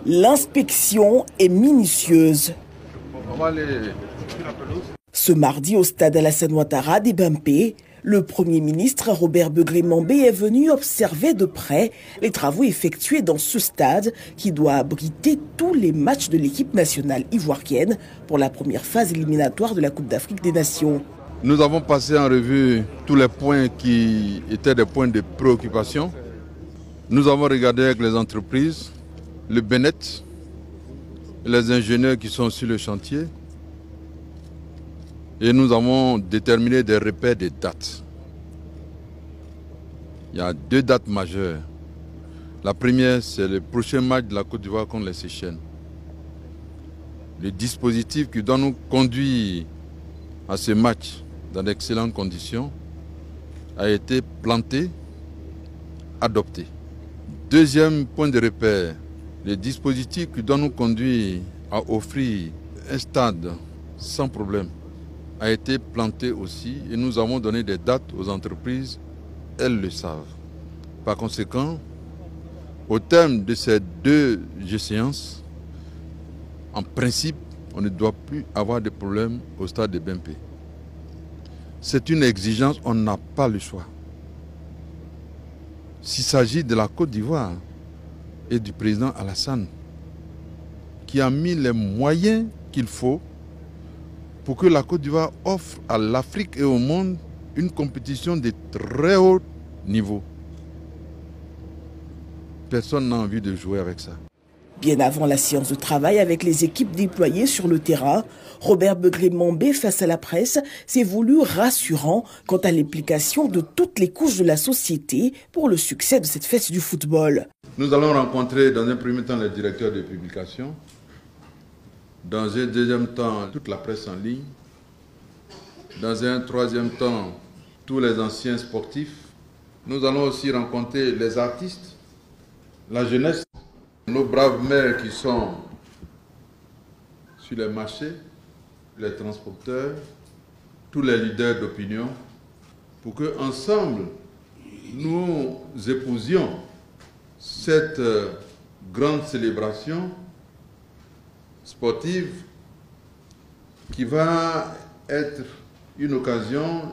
L'inspection est minutieuse. Ce mardi, au stade Alassane Ouattara d'Ebampe, le Premier ministre Robert Begley-Mambé est venu observer de près les travaux effectués dans ce stade qui doit abriter tous les matchs de l'équipe nationale ivoirienne pour la première phase éliminatoire de la Coupe d'Afrique des Nations. Nous avons passé en revue tous les points qui étaient des points de préoccupation. Nous avons regardé avec les entreprises, le BNET, les ingénieurs qui sont sur le chantier. Et nous avons déterminé des repères de dates. Il y a 2 dates majeures. La première, c'est le prochain match de la Côte d'Ivoire contre les Seychelles. Le dispositif qui doit nous conduire à ce match dans d'excellentes conditions a été planté, adopté. Deuxième point de repère, le dispositif qui doit nous conduire à offrir un stade sans problème a été planté aussi et nous avons donné des dates aux entreprises, elles le savent. Par conséquent, au terme de ces 2 échéances, en principe, on ne doit plus avoir de problème au stade de Bempe. C'est une exigence, on n'a pas le choix. S'il s'agit de la Côte d'Ivoire et du président Alassane, qui a mis les moyens qu'il faut pour que la Côte d'Ivoire offre à l'Afrique et au monde une compétition de très haut niveau. Personne n'a envie de jouer avec ça. Bien avant la séance de travail avec les équipes déployées sur le terrain, Robert Begley-Mambé, face à la presse, s'est voulu rassurant quant à l'implication de toutes les couches de la société pour le succès de cette fête du football. Nous allons rencontrer dans un premier temps les directeurs de publication, dans un deuxième temps toute la presse en ligne, dans un troisième temps tous les anciens sportifs. Nous allons aussi rencontrer les artistes, la jeunesse, nos braves mères qui sont sur les marchés, les transporteurs, tous les leaders d'opinion, pour que ensemble nous épousions cette grande célébration sportive qui va être une occasion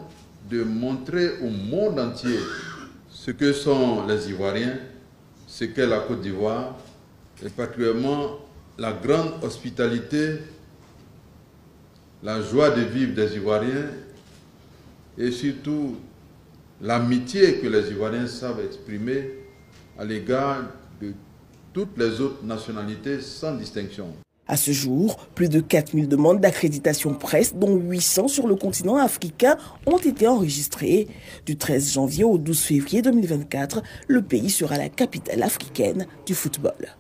de montrer au monde entier ce que sont les Ivoiriens, ce qu'est la Côte d'Ivoire, et particulièrement la grande hospitalité, la joie de vivre des Ivoiriens et surtout l'amitié que les Ivoiriens savent exprimer à l'égard de toutes les autres nationalités sans distinction. À ce jour, plus de 4000 demandes d'accréditation presse, dont 800 sur le continent africain, ont été enregistrées. Du 13 janvier au 12 février 2024, le pays sera la capitale africaine du football.